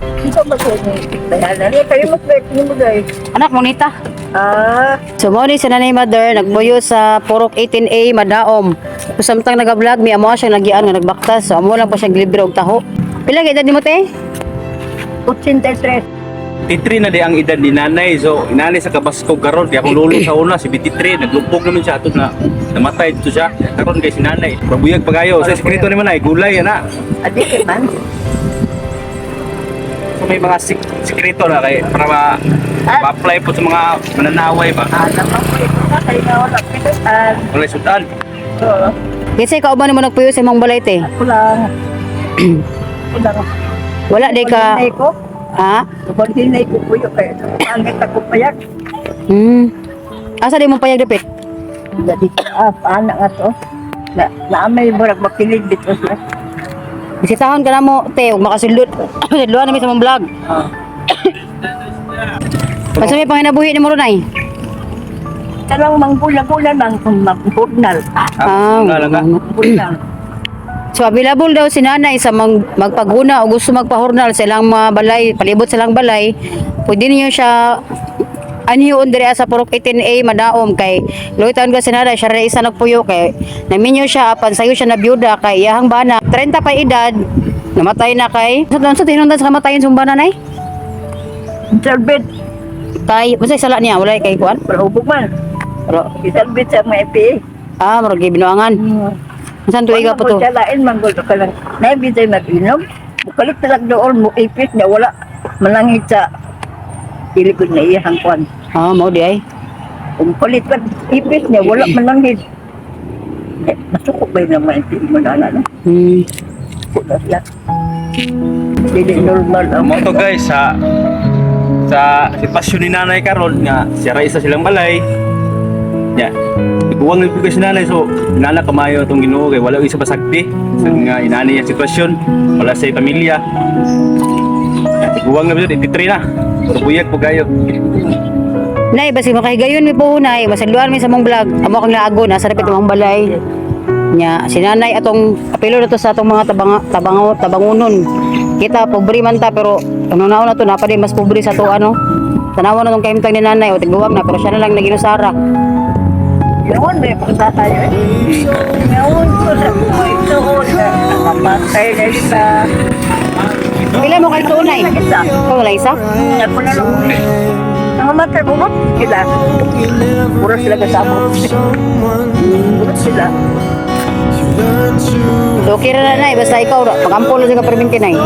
Ito ba ko ni? Dali kayo mag-bet mo guys. Anak mo nita. So mo ni si Nanay Mother nagbuyo sa Purok 18A Madaom. So samtang naga-vlog mi amo siya nagian nga nagbaktas. So amo lang pa siya libre og taho. Pila ka edad nimo te? 83. 23 na di ang edad ni nanay. So inani sa Kabaskog karon kaya akong lolo sa una si 23 naglupok naman siya ato na namatay dito siya. Karon kay si nanay. Pabuyag pagayo sa eskrito ni manay gulay ana. Adi man. So may mga sekreto na kay para ma-apply po sa mga mananaway ba. Naman ko ito na kayo na wala pitan. Wala sudan. Oo. Kasi kauban mo nagpuyo sa imong balay te. Ako lang. Ako lang. Wala di ka Hinay ko. ha? Kapag hinay ko po yung kaya. Pangit ako payak. Asa di mo payag dapit? Jadi paano nga to? Naamay murag makinig dito siya. Bisitahon ka na mo te ug makasudlot. Sudluan nami sa imong vlog. Basta may panginabuhi ni mo runay. Talang manggula-gula lang kung magburnal. Wala lang ka. Burnal. So available daw si nanay sa magpaguna o gusto magpahurnal sa ilang mga balay, palibot sa ilang balay. Pwede niyo siya anhiun dire sa Purok 18A Madaom kay luitan ko si nanay siya ra isa nagpuyo kay naminyo siya apan sayo siya na byuda kay iyahang bana 30 pa edad namatay na kay sa tinundan sa kamatayon sa bana nay Salbit. kay basta sala niya wala kay kuan Palubog man. pero Salbit sa mga ipi. murag binuangan saan tuiga po to Lain manggol ka lang. Naibitay mag-inom. Bukalit talag doon mo ipit na wala malangit sa ilikod na iyahang kwan. mao di ay Kung palit pa ipit niya, wala malangit. Masuko ba yung naman yung mo na no? Wala siya. Hindi normal. Mo to guys sa sitwasyon ni nanay karon nga siya ra isa silang balay. Ya. Iguwang ni si nanay so nana kamayo tong Ginoo kay wala isa basagti sa nga inani ang sitwasyon wala sa pamilya. Iguwang na bitaw 83 na. Pero buyag po kayo. nay basi makahigayon mi po nay masadluan mi sa mong vlog amo kang laago nasa dapit mong balay nya si nanay atong apelo na to sa atong mga tabangunon kita pobre man ta pero ano na to na pa mas pobre sa to ano tanawan na tong kahimtang ni nanay o tiguwag na pero siya na lang naginusara Yun, may punta tayo eh. Ngayon ko sa buhay doon na nakamatay na isa. pila mo kay tunay Isa. wala isa Ako na lang. Nangamatay mo ba? Sila. Puro sila kasama. Puro sila. so okay ra na nay basta ikaw pag-ampol sa ka perminti nay